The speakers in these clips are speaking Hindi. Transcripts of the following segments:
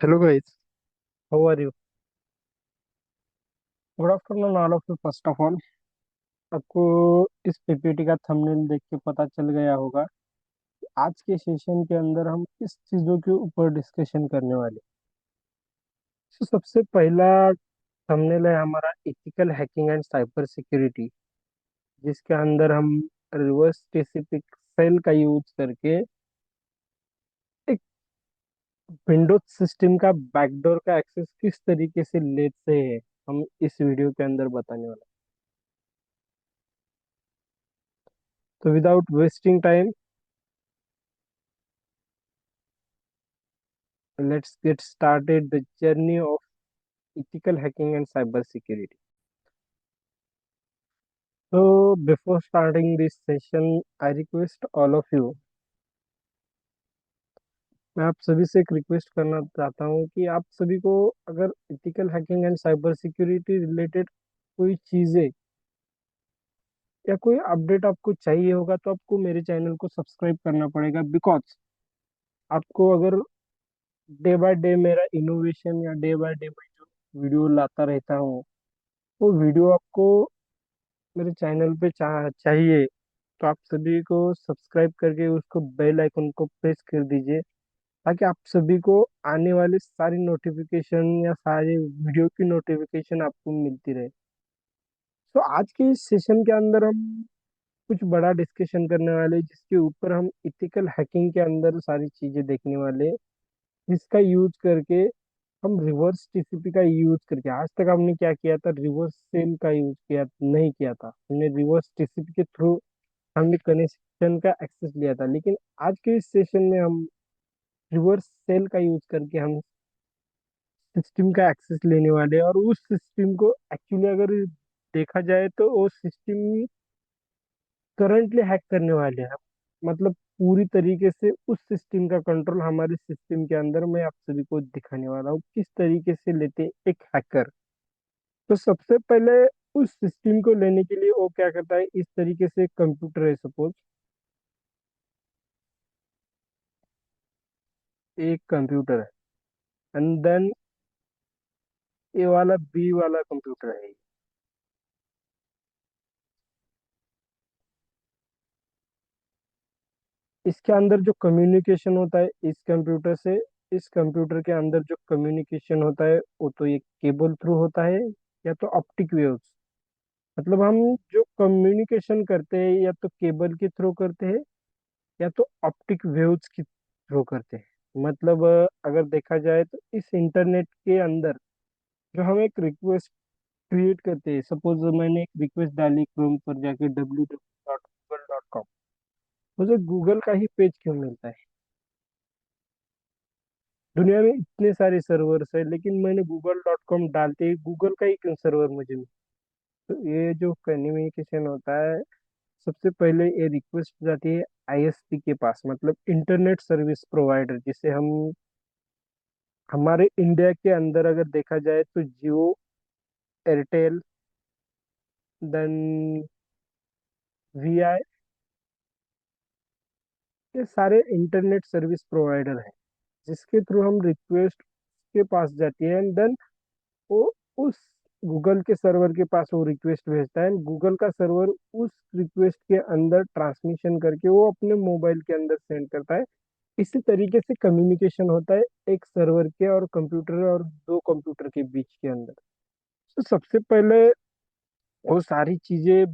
Hello guys, how are you? Good afternoon all of you. First of all, आपको इस पीपीटी का थंबनेल देख के पता चल गया होगा कि आज के सेशन के अंदर हम किस चीज़ों के ऊपर डिस्कशन करने वाले। तो सबसे पहला थंबनेल है हमारा ethical hacking and cyber security, जिसके अंदर हम रिवर्स टीसीपी सेल का यूज करके एक विंडोज सिस्टम का बैकडोर का एक्सेस किस तरीके से लेते हैं, हम इस वीडियो के अंदर बताने वाले हैं। तो without wasting time, let's get started the journey of ethical hacking and cyber security. So before starting this session, I request all of you, मैं आप सभी से एक रिक्वेस्ट करना चाहता हूँ कि आप सभी को अगर ethical hacking and cyber security related कोई चीज़ें या कोई अपडेट आपको चाहिए होगा तो आपको मेरे चैनल को सब्सक्राइब करना पड़ेगा। बिकॉज आपको अगर डे बाय डे मेरा इनोवेशन या डे बाय डे मैं जो वीडियो लाता रहता हूँ वो वीडियो आपको मेरे चैनल पे चाहिए, तो आप सभी को सब्सक्राइब करके उसको बेल आइकन को प्रेस कर दीजिए, ताकि आप सभी को आने वाली सारी नोटिफिकेशन या सारे वीडियो की नोटिफिकेशन आपको मिलती रहे। तो आज के इस सेशन के अंदर हम कुछ बड़ा डिस्कशन करने वाले हैं, जिसके ऊपर हम इथिकल हैकिंग के अंदर सारी चीजें देखने वाले हैं, जिसका यूज करके हम रिवर्स टीसीपी का यूज करके आज तक हमने क्या किया था, रिवर्स सेल का यूज किया नहीं किया था, हमने रिवर्स टीसीपी के थ्रू हमने कनेक्शन का एक्सेस लिया था। लेकिन आज के इस सेशन में हम रिवर्स सेल का यूज करके हम सिस्टम का एक्सेस लेने वाले हैं, और उस सिस्टम को एक्चुअली अगर देखा जाए तो वो सिस्टम करंटली हैक करने वाले हैं। मतलब पूरी तरीके से उस सिस्टम का कंट्रोल हमारे सिस्टम के अंदर मैं आप सभी को दिखाने वाला हूँ किस तरीके से लेते एक हैकर। तो सबसे पहले उस सिस्टम को लेने के लिए वो क्या करता है, इस तरीके से कंप्यूटर है सपोज, एक कंप्यूटर है, एंड देन ए वाला बी वाला कंप्यूटर है। इसके अंदर जो कम्युनिकेशन होता है इस कंप्यूटर से, इस कंप्यूटर के अंदर जो कम्युनिकेशन होता है वो तो ये केबल थ्रू होता है या तो ऑप्टिक वेव्स। मतलब हम जो कम्युनिकेशन करते हैं या तो केबल के थ्रू करते हैं या तो ऑप्टिक वेव्स के थ्रू करते हैं। मतलब अगर देखा जाए तो इस इंटरनेट के अंदर जो हम एक रिक्वेस्ट क्रिएट करते हैं, सपोज मैंने एक रिक्वेस्ट डाली क्रोम पर जाके www.google.com, मुझे गूगल का ही पेज क्यों मिलता है? दुनिया में इतने सारे सर्वर्स है, लेकिन मैंने google.com डालते ही गूगल का ही क्यों सर्वर मुझे मिला? तो ये जो कम्युनिकेशन होता है, सबसे पहले ये रिक्वेस्ट जाती है आईएसपी के पास, मतलब इंटरनेट सर्विस प्रोवाइडर, जिसे हम हमारे इंडिया के अंदर अगर देखा जाए तो जियो, एयरटेल, देन वीआई, ये सारे इंटरनेट सर्विस प्रोवाइडर हैं, जिसके थ्रू हम रिक्वेस्ट के पास जाती है, एंड देन वो उस गूगल के सर्वर के पास वो रिक्वेस्ट भेजता है, एंड गूगल का सर्वर उस रिक्वेस्ट के अंदर ट्रांसमिशन करके वो अपने मोबाइल के अंदर सेंड करता है। इसी तरीके से कम्युनिकेशन होता है एक सर्वर के और कंप्यूटर और दो कंप्यूटर के बीच के अंदर। तो सबसे पहले वो सारी चीजें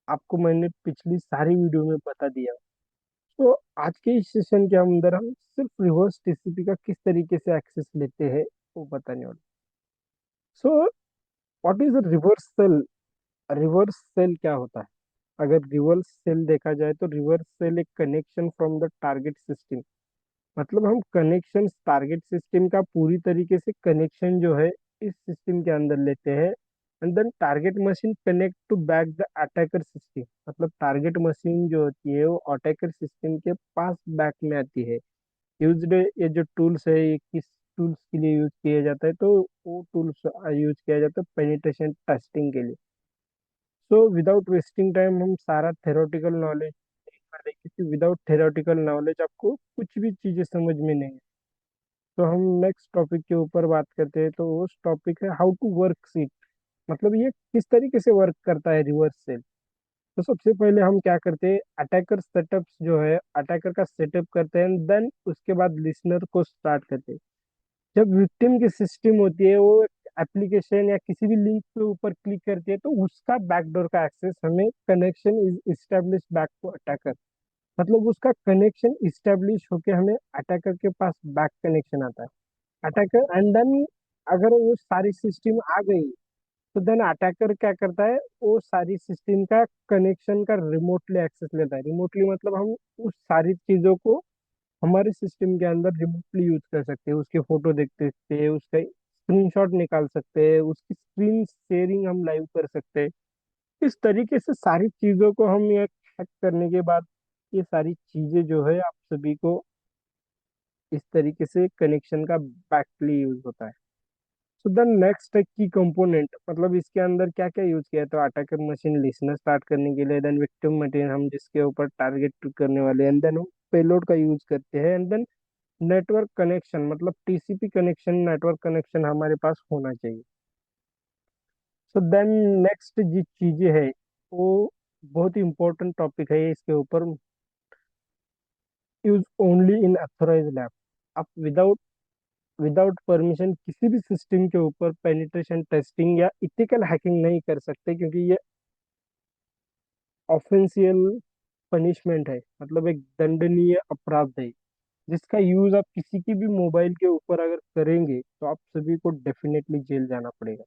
आपको मैंने पिछली सारी वीडियो में बता दिया। तो आज के इस सेशन के अंदर हम सिर्फ रिवर्स टीसीपी का किस तरीके से एक्सेस लेते हैं वो बताने वाले। So what is reverse shell? Reverse shell क्या होता है? अगर रिवर्स सेल देखा जाए तो रिवर्स सेल एक connection from the target system, मतलब हम कनेक्शन टारगेट सिस्टम का पूरी तरीके से कनेक्शन जो है इस सिस्टम के अंदर लेते हैं, and then target machine connect to back the attacker system. मतलब टारगेट मशीन जो होती है वो अटैकर सिस्टम के पास बैक में आती है। यूज्ड, ये जो टूल्स है ये किस टूल्स के लिए यूज किया जाता है, तो वो टूल्स यूज किया जाता है पेनिट्रेशन टेस्टिंग के लिए। सो विदाउट वेस्टिंग टाइम हम सारा थेरोटिकल नॉलेज देख रहे हैं, क्योंकि विदाउट थेरोटिकल नॉलेज आपको कुछ भी चीजें समझ में नहीं है। तो हम नेक्स्ट टॉपिक के ऊपर बात करते हैं, तो उस टॉपिक है हाउ टू वर्क सीट। मतलब ये किस तरीके से वर्क करता है रिवर्स सेल। तो सबसे पहले हम क्या करते हैं, अटैकर सेटअप जो है, अटैकर का सेटअप करते हैं, देन उसके बाद लिसनर को स्टार्ट करते हैं। जब विक्टिम की सिस्टम होती है वो एप्लीकेशन या किसी भी लिंक के ऊपर क्लिक करती है, तो उसका बैकडोर का एक्सेस हमें connection is establish back to attacker. मतलब उसका कनेक्शन इस्टेब्लिश होके हमें अटैकर के पास बैक कनेक्शन आता है। अटैकर एंड देन अगर वो सारी सिस्टम आ गई, तो देन अटैकर क्या करता है, वो सारी सिस्टम का कनेक्शन का रिमोटली एक्सेस लेता है। रिमोटली मतलब हम उस सारी चीजों को हमारे सिस्टम के अंदर रिमोटली यूज कर सकते हैं। उसके फोटो देख सकते हैं, उसका स्क्रीनशॉट निकाल सकते हैं, उसकी स्क्रीन शेयरिंग हम लाइव कर सकते हैं। इस तरीके से सारी चीजों को हम ये हैक करने के बाद, ये सारी चीजें जो है आप सभी को इस तरीके से कनेक्शन का बैकली यूज होता है। सो देन नेक्स्ट है की कंपोनेंट। मतलब इसके अंदर क्या क्या यूज किया है, तो अटैकर मशीन लिसनर स्टार्ट करने के लिए, देन विक्टिम मशीन हम जिसके ऊपर टारगेट करने वाले हैं, एंड देन हम पेलोड का यूज करते हैं, एंड देन नेटवर्क कनेक्शन मतलब टीसीपी कनेक्शन, नेटवर्क कनेक्शन हमारे पास होना चाहिए। सो देन नेक्स्ट जी चीजें है वो बहुत ही इंपॉर्टेंट टॉपिक है ये, इसके ऊपर use only in authorize lab. आप विदाउट विदाउट परमिशन किसी भी सिस्टम के ऊपर पेनिट्रेशन टेस्टिंग या इथिकल हैकिंग नहीं कर सकते, क्योंकि ये ऑफेंशियल पनिशमेंट है, मतलब एक दंडनीय अपराध है, जिसका यूज आप किसी की भी मोबाइल के ऊपर अगर करेंगे तो आप सभी को डेफिनेटली जेल जाना पड़ेगा।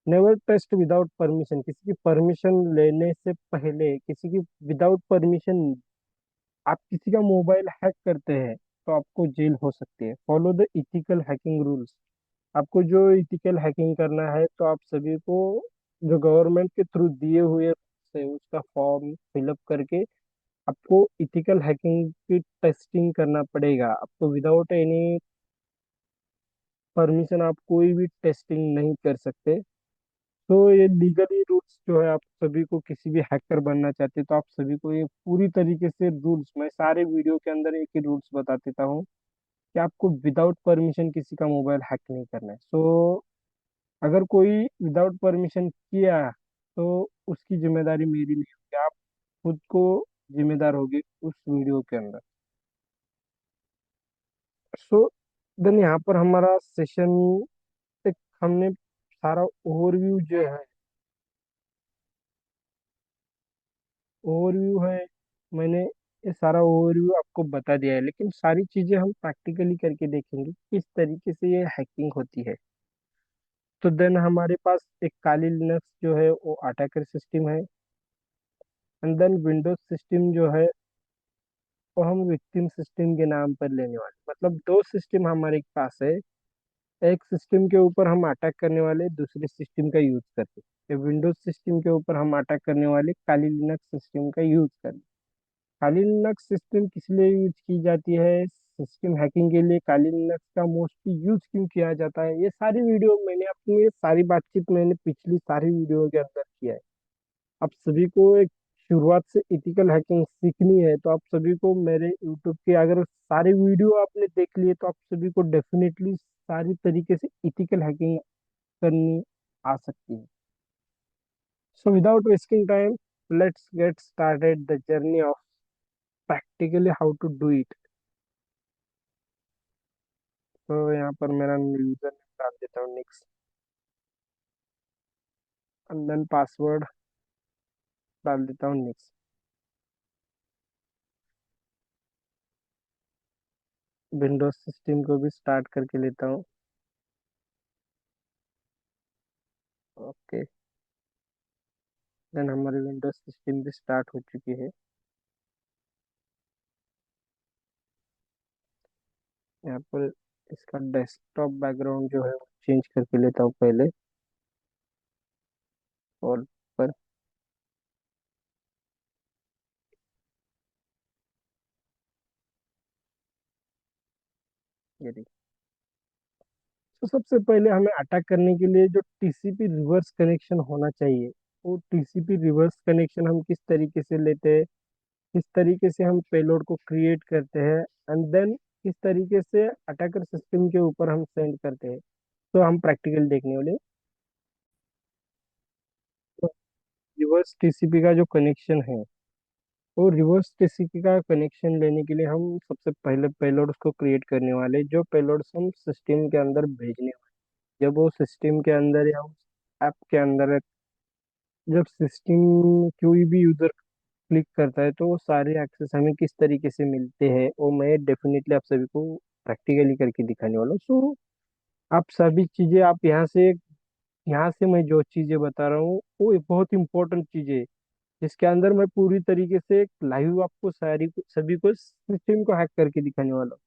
नेवर टेस्ट विदाउट परमिशन, किसी की परमिशन लेने से पहले, किसी की विदाउट परमिशन आप किसी का मोबाइल हैक करते हैं तो आपको जेल हो सकती है। Follow the ethical hacking rules. आपको जो इथिकल हैकिंग करना है तो आप सभी को जो गवर्नमेंट के थ्रू दिए हुए से उसका फॉर्म फिलअप करके आपको इथिकल हैकिंग की टेस्टिंग करना पड़ेगा। आपको विदाउट एनी परमिशन आप कोई भी टेस्टिंग नहीं कर सकते। तो ये लीगली रूल्स जो है, आप सभी को किसी भी हैकर बनना चाहते हैं तो आप सभी को ये पूरी तरीके से रूल्स, मैं सारे वीडियो के अंदर एक ही रूल्स बता देता हूँ कि आपको विदाउट परमिशन किसी का मोबाइल हैक नहीं करना है। सो अगर कोई विदाउट परमिशन किया तो उसकी जिम्मेदारी मेरी नहीं होगी, आप खुद को जिम्मेदार होगे उस वीडियो के अंदर। सो देन यहाँ पर हमारा सेशन एक, हमने सारा ओवरव्यू जो है, ओवरव्यू है, मैंने ये सारा ओवरव्यू आपको बता दिया है, लेकिन सारी चीजें हम प्रैक्टिकली करके देखेंगे किस तरीके से ये हैकिंग होती है। तो देन हमारे पास एक काली लिनक्स जो है वो अटैकर सिस्टम है, एंड देन विंडोज सिस्टम जो है वो हम विक्टिम सिस्टम के नाम पर लेने वाले, मतलब दो सिस्टम हमारे पास है। एक सिस्टम के ऊपर हम अटैक करने वाले दूसरे सिस्टम का यूज करते हैं। विंडोज सिस्टम के ऊपर हम अटैक करने वाले काली लिनक्स सिस्टम का यूज करते हैं। काली लिनक्स सिस्टम किस लिए यूज की जाती है, सिस्टम हैकिंग के लिए काली लिनक्स का मोस्टली यूज क्यों किया जाता है, ये सारी वीडियो मैंने अपनी, ये सारी बातचीत मैंने पिछली सारी वीडियो के अंदर किया है। आप सभी को एक शुरुआत से इथिकल हैकिंग सीखनी है तो आप सभी को मेरे यूट्यूब के अगर सारे वीडियो आपने देख लिए तो आप सभी को डेफिनेटली सारी तरीके से इथिकल हैकिंग करनी आ सकती है। So without wasting time, let's get started the journey of practically how to do it. तो यहाँ पर मेरा यूजर नेम डाल देता हूँ निक्स, एंड देन पासवर्ड डाल देता हूँ निक्स। विंडोज सिस्टम को भी स्टार्ट करके लेता हूँ। ओके, देन हमारी विंडोज सिस्टम भी स्टार्ट हो चुकी है। यहाँ पर इसका डेस्कटॉप बैकग्राउंड जो है वो चेंज करके लेता हूँ पहले, और पर ये देखिए। तो सबसे पहले हमें अटैक करने के लिए जो टीसीपी रिवर्स कनेक्शन होना चाहिए, वो टीसीपी रिवर्स कनेक्शन हम किस तरीके से लेते हैं, किस तरीके से हम पेलोड को क्रिएट करते हैं, एंड देन किस तरीके से अटैकर सिस्टम के ऊपर हम सेंड करते हैं, तो हम प्रैक्टिकल देखने वाले। तो रिवर्स टीसीपी का जो कनेक्शन है, वो रिवर्स टीसीपी का कनेक्शन लेने के लिए हम सबसे पहले पेलोड्स को क्रिएट करने वाले, जो पेलोड्स हम सिस्टम के अंदर भेजने वाले। जब वो सिस्टम के अंदर या उस ऐप के अंदर, जब सिस्टम कोई भी यूजर क्लिक करता है, तो वो सारे एक्सेस हमें किस तरीके से मिलते हैं, वो मैं डेफिनेटली आप सभी को प्रैक्टिकली करके दिखाने वाला हूँ। सो आप सभी चीजें आप यहाँ से मैं जो चीजें बता रहा हूँ वो एक बहुत इंपॉर्टेंट चीजें है, जिसके अंदर मैं पूरी तरीके से लाइव आपको सारी सभी को सिस्टम को हैक करके दिखाने वाला हूँ।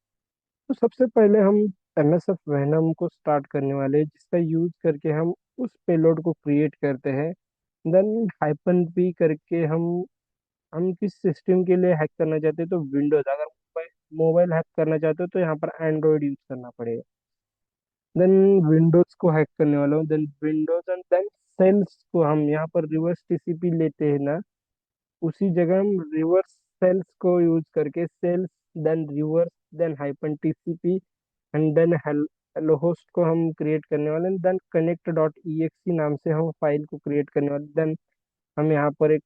तो सबसे पहले हम एमएसएफ वेनम को स्टार्ट करने वाले हैं, जिसका यूज करके हम उस पेलोड को क्रिएट करते हैं। देन हाइपन पी करके हम किस सिस्टम के लिए हैक करना चाहते हैं, तो विंडोज, अगर मोबाइल मोबाइल हैक करना चाहते हो तो यहाँ पर एंड्रॉइड यूज करना पड़ेगा। देन विंडोज को हैक करने वाला हूँ, then Windows and then shells को हम यहाँ पर रिवर्स टीसीपी लेते हैं ना, उसी जगह हम रिवर्स सेल्स को यूज करके shells, then reverse, then hyphen TCP and then hello host को हम क्रिएट करने वाले हैं। देन कनेक्ट डॉट ई नाम से हम फाइल को क्रिएट करने वाले। देन हम यहाँ पर एक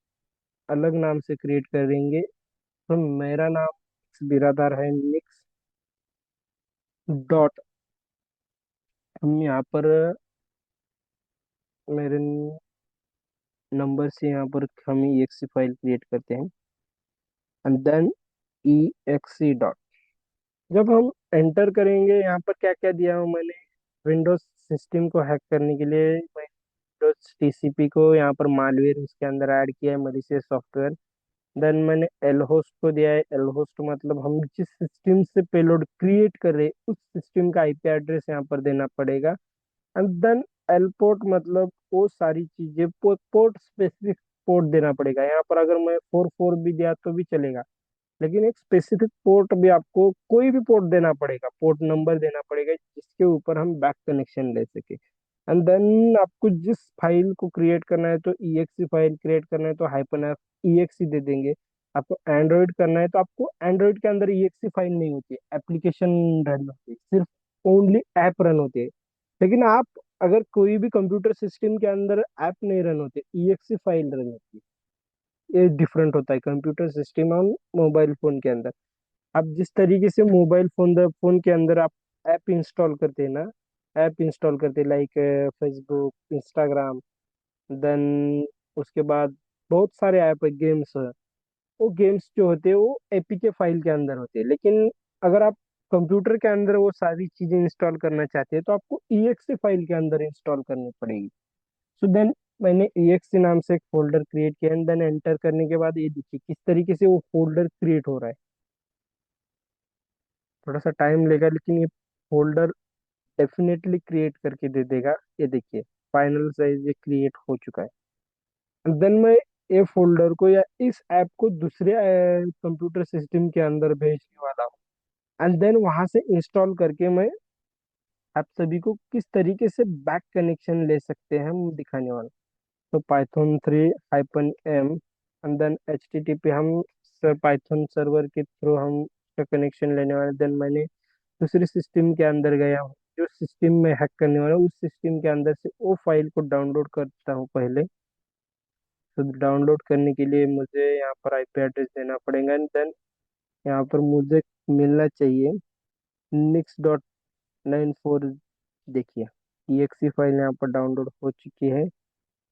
अलग नाम से क्रिएट करेंगे। तो मेरा नाम बिरादार है मिक्स डॉट, हम यहाँ पर मेरे नंबर से यहाँ पर हम ई एक्स फाइल क्रिएट करते हैं and then E X dot. जब हम एंटर करेंगे, यहाँ पर क्या क्या दिया हूँ मैंने, विंडोज सिस्टम को हैक करने के लिए मैं विंडोज टीसीपी को यहाँ पर मालवेयर उसके अंदर ऐड किया है, मलिशियस सॉफ्टवेयर। देन मैंने एल होस्ट को दिया है। एल होस्ट मतलब हम जिस सिस्टम से पेलोड क्रिएट कर रहे हैं उस सिस्टम का आईपी एड्रेस यहाँ पर देना पड़ेगा। एंड देन एल पोर्ट मतलब वो सारी चीजें पोर्ट स्पेसिफिक पोर्ट देना पड़ेगा। यहाँ पर अगर मैं 44 भी दिया तो भी चलेगा, लेकिन एक स्पेसिफिक पोर्ट भी, आपको कोई भी पोर्ट देना पड़ेगा, पोर्ट नंबर देना पड़ेगा, जिसके ऊपर हम बैक कनेक्शन ले सके। एंड देन आपको जिस फाइल को क्रिएट करना है, तो ईएक्सी फाइल क्रिएट करना है तो हाइपन एफ ईएक्सी दे देंगे। आपको एंड्रॉइड करना है तो आपको एंड्रॉइड के अंदर ईएक्सी फाइल नहीं होती है, एप्लीकेशन रन होती है, सिर्फ ओनली ऐप रन होते हैं। लेकिन आप अगर कोई भी कंप्यूटर सिस्टम के अंदर ऐप नहीं रन होते, ईएक्सी फाइल रन होती है। ये डिफरेंट होता है कंप्यूटर सिस्टम और मोबाइल फोन के अंदर। आप जिस तरीके से मोबाइल फोन के अंदर आप ऐप इंस्टॉल करते हैं ना, ऐप इंस्टॉल करते हैं लाइक फेसबुक, इंस्टाग्राम, देन उसके बाद बहुत सारे ऐप है, गेम्स है। वो गेम्स जो होते हैं वो एपीके फाइल के अंदर होते हैं। लेकिन अगर आप कंप्यूटर के अंदर वो सारी चीजें इंस्टॉल करना चाहते हैं, तो आपको ईएक्सी फाइल के अंदर इंस्टॉल करनी पड़ेगी। सो देन मैंने ईएक्सी नाम से एक फोल्डर क्रिएट किया एंड देन एंटर करने के बाद ये देखिए किस तरीके से वो फोल्डर क्रिएट हो रहा है। थोड़ा सा टाइम लेगा, लेकिन ये फोल्डर डेफिनेटली क्रिएट करके दे देगा। ये देखिए फाइनल साइज ये क्रिएट हो चुका है। देन मैं ये फोल्डर को या इस ऐप को दूसरे कंप्यूटर सिस्टम के अंदर भेजने वाला हूँ। एंड देन वहां से इंस्टॉल करके मैं आप सभी को किस तरीके से बैक कनेक्शन ले सकते हैं हम दिखाने वाला। तो Python 3 -m and then H T T P हम पाइथन सर्वर के थ्रू हम उसका कनेक्शन लेने वाले। देन मैंने दूसरे सिस्टम के अंदर गया हूँ, जो सिस्टम में हैक करने वाला हूँ, उस सिस्टम के अंदर से वो फाइल को डाउनलोड करता हूँ पहले। तो डाउनलोड करने के लिए मुझे यहाँ पर आईपी एड्रेस देना पड़ेगा एंड देन यहाँ पर मुझे मिलना चाहिए nix.94। देखिए exe फाइल यहाँ पर डाउनलोड हो चुकी है।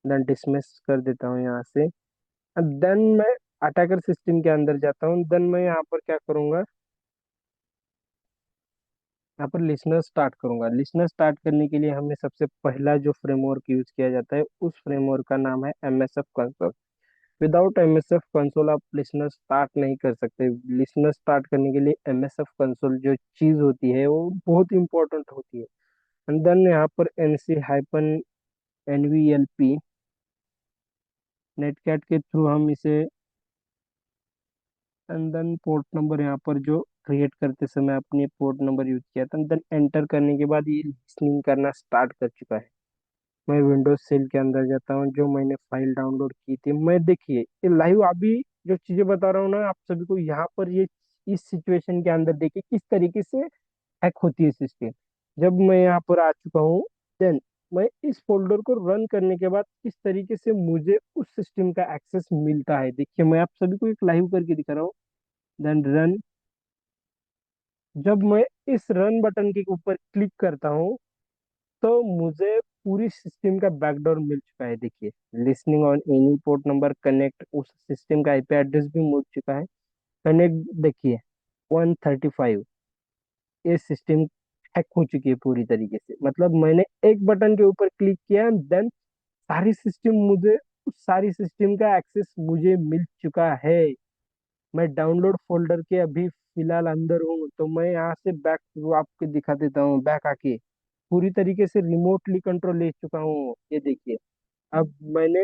देन डिसमिस कर देता हूँ यहाँ से। देन मैं अटैकर सिस्टम के अंदर जाता हूँ। देन मैं यहाँ पर क्या करूँगा, यहाँ पर लिसनर स्टार्ट करूंगा। लिसनर स्टार्ट करने के लिए हमें सबसे पहला जो फ्रेमवर्क यूज किया जाता है, उस फ्रेमवर्क का नाम है MSF console. Without MSF console आप लिसनर स्टार्ट नहीं कर सकते। लिसनर स्टार्ट करने के लिए एमएसएफ कंसोल जो चीज होती है वो बहुत इंपॉर्टेंट होती है। एंड देन यहाँ पर एनसी हाइपन एनवीएलपी नेटकैट के थ्रू हम इसे, एंड देन पोर्ट नंबर यहाँ पर जो क्रिएट करते समय अपने पोर्ट नंबर यूज किया था, देन एंटर करने के बाद ये लिसनिंग करना स्टार्ट कर चुका है। मैं विंडोज सेल के अंदर जाता हूँ, जो मैंने फाइल डाउनलोड की थी। मैं देखिए ये लाइव अभी जो चीजें बता रहा हूँ ना आप सभी को, यहाँ पर ये इस सिचुएशन के अंदर देखिए किस तरीके से हैक होती है सिस्टम। जब मैं यहाँ पर आ चुका हूँ, देन मैं इस फोल्डर को रन करने के बाद किस तरीके से मुझे उस सिस्टम का एक्सेस मिलता है, देखिए मैं आप सभी को एक लाइव करके दिखा रहा हूँ। देन रन, जब मैं इस रन बटन के ऊपर क्लिक करता हूँ तो मुझे पूरी सिस्टम का बैकडोर मिल चुका है। देखिए listening on any port number connect, उस सिस्टम का आईपी एड्रेस भी मिल चुका है। कनेक्ट देखिए 135, ये सिस्टम हैक हो चुकी है पूरी तरीके से। मतलब मैंने एक बटन के ऊपर क्लिक किया, देन सारी सिस्टम मुझे, उस सारी सिस्टम का एक्सेस मुझे मिल चुका है। मैं डाउनलोड फोल्डर के अभी फिलहाल अंदर हूँ, तो मैं यहाँ से बैक आपको दिखा देता हूँ। बैक आके पूरी तरीके से रिमोटली कंट्रोल ले चुका हूँ, ये देखिए। अब मैंने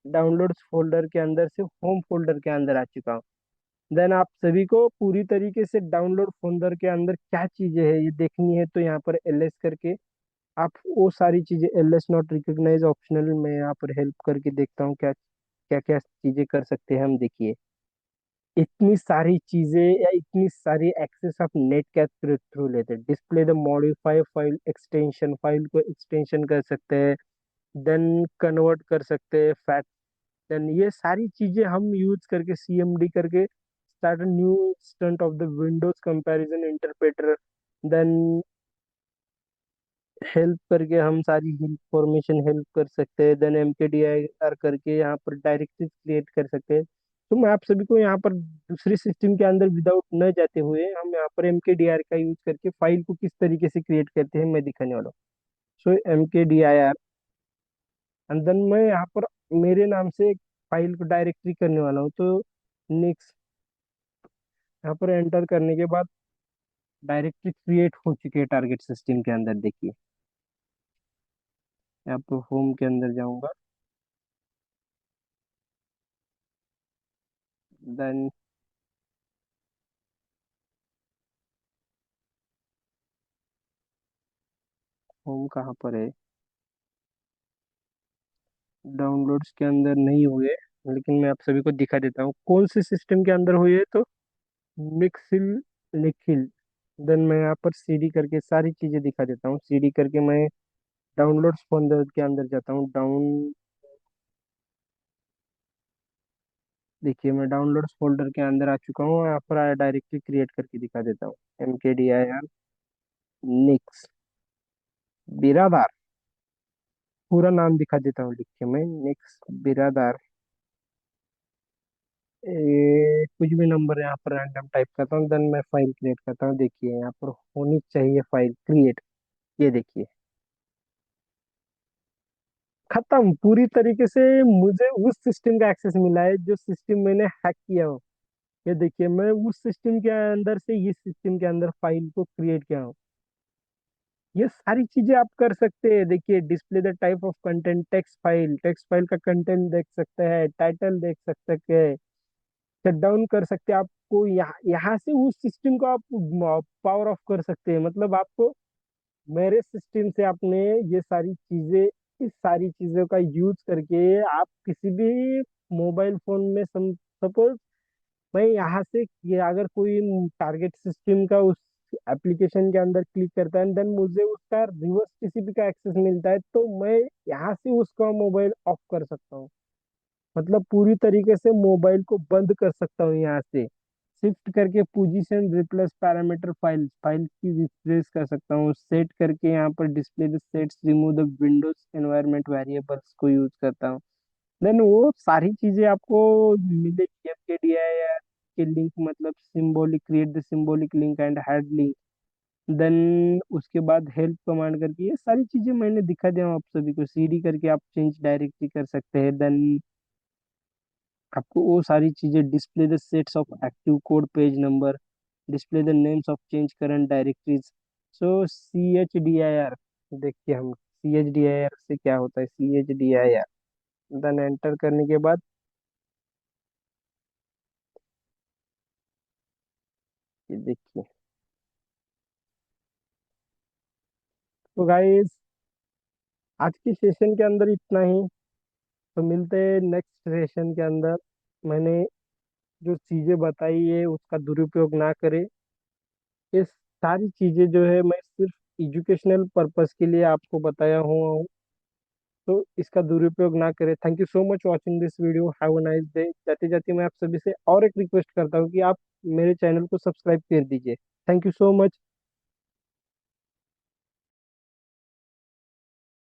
डाउनलोड्स फोल्डर के अंदर से होम फोल्डर के अंदर आ चुका हूँ। देन आप सभी को पूरी तरीके से डाउनलोड फोल्डर के अंदर क्या चीजें है ये देखनी है, तो यहाँ पर एलएस करके आप वो सारी चीजें, एलएस नॉट रिकॉग्नाइज ऑप्शनल, मैं यहाँ पर हेल्प करके देखता हूँ क्या क्या क्या चीजें कर सकते हैं हम। देखिए इतनी सारी चीजें या इतनी सारी एक्सेस आप नेट के थ्रू लेते हैं। Display the modify file extension, file को एक्सटेंशन कर सकते हैं, देन कन्वर्ट कर सकते हैं फैट, देन ये सारी चीजें हम यूज करके सीएमडी करके start new instant of the Windows comparison interpreter, then help करके हम सारी इंफॉर्मेशन हेल्प कर सकते हैं, देन एमकेडीआईआर करके यहाँ पर डायरेक्टरीज क्रिएट कर सकते हैं। तो मैं आप सभी को यहाँ पर दूसरी सिस्टम के अंदर विदाउट न जाते हुए हम यहाँ पर एमकेडीआर का यूज करके फाइल को किस तरीके से क्रिएट करते हैं मैं दिखाने वाला हूँ। सो एमकेडीआईआर, एंड देन मैं यहाँ पर मेरे नाम से एक फाइल को डायरेक्टरी करने वाला हूँ। तो नेक्स्ट यहाँ पर एंटर करने के बाद डायरेक्टरी क्रिएट हो चुकी है टारगेट सिस्टम के अंदर। देखिए यहाँ पर होम के अंदर जाऊंगा, देन होम कहाँ पर है, डाउनलोड्स के अंदर नहीं हुए, लेकिन मैं आप सभी को दिखा देता हूँ कौन से सिस्टम के अंदर हुई है। तो निक्सिल निखिल, देन मैं यहाँ पर सीडी करके सारी चीजें दिखा देता हूँ। सीडी करके मैं डाउनलोड्स फोल्डर के अंदर जाता हूँ। देखिए मैं डाउनलोड्स फोल्डर के अंदर आ चुका हूँ, यहाँ पर डायरेक्टली क्रिएट करके दिखा देता हूँ। MKDIR निक्स बिरादार, पूरा नाम दिखा देता हूँ लिख के मैं, निक्स बिरादार। कुछ भी नंबर यहाँ पर रैंडम टाइप करता हूँ, देन मैं फाइल क्रिएट करता हूँ। देखिए यहाँ पर होनी चाहिए फाइल क्रिएट, ये देखिए खत्म। पूरी तरीके से मुझे उस सिस्टम का एक्सेस मिला है जो सिस्टम मैंने हैक किया हो। ये देखिए मैं उस सिस्टम के अंदर से इस सिस्टम के अंदर फाइल को क्रिएट किया हूँ। ये सारी चीजें आप कर सकते हैं। देखिए display the type of content, text file का कंटेंट देख सकते हैं, टाइटल देख सकते हैं, शट डाउन कर सकते हैं। आपको यहाँ यहाँ से उस सिस्टम को आप पावर ऑफ कर सकते हैं। मतलब आपको मेरे सिस्टम से आपने ये सारी चीजें, इस सारी चीजों का यूज करके आप किसी भी मोबाइल फोन में सपोज मैं यहाँ से अगर कोई टारगेट सिस्टम का उस एप्लीकेशन के अंदर क्लिक करता है, देन मुझे उसका रिवर्स टीसीपी का एक्सेस मिलता है, तो मैं यहाँ से उसका मोबाइल ऑफ कर सकता हूँ। मतलब पूरी तरीके से मोबाइल को बंद कर सकता हूँ यहाँ से। शिफ्ट करके पोजीशन रिप्लेस पैरामीटर फाइल की रिप्लेस कर सकता हूँ। सेट करके यहाँ पर display the sets remove the Windows environment variables को यूज करता हूँ। देन वो सारी चीजें आपको मिलेगी। एमकेडीआई के लिंक, मतलब symbolic, create the symbolic link and hard link, then उसके बाद हेल्प कमांड करके ये सारी चीजें मैंने दिखा दिया हूँ आप सभी को। सीडी करके आप चेंज डायरेक्टली कर सकते हैं। देन आपको वो सारी चीजें, display the sets of active code page number, display the names of change current directories. So CHDIR, देखिए हम CHDIR से क्या होता है। CHDIR देन एंटर करने के बाद ये देखिए। तो गाइस आज की सेशन के अंदर इतना ही। तो मिलते हैं नेक्स्ट सेशन के अंदर। मैंने जो चीजें बताई है उसका दुरुपयोग ना करे। ये सारी चीजें जो है मैं सिर्फ एजुकेशनल पर्पस के लिए आपको बताया हुआ हूँ, तो इसका दुरुपयोग ना करें। Thank you so much watching this video, have a nice day. जाते जाते मैं आप सभी से और एक रिक्वेस्ट करता हूँ कि आप मेरे चैनल को सब्सक्राइब कर दीजिए। Thank you so much.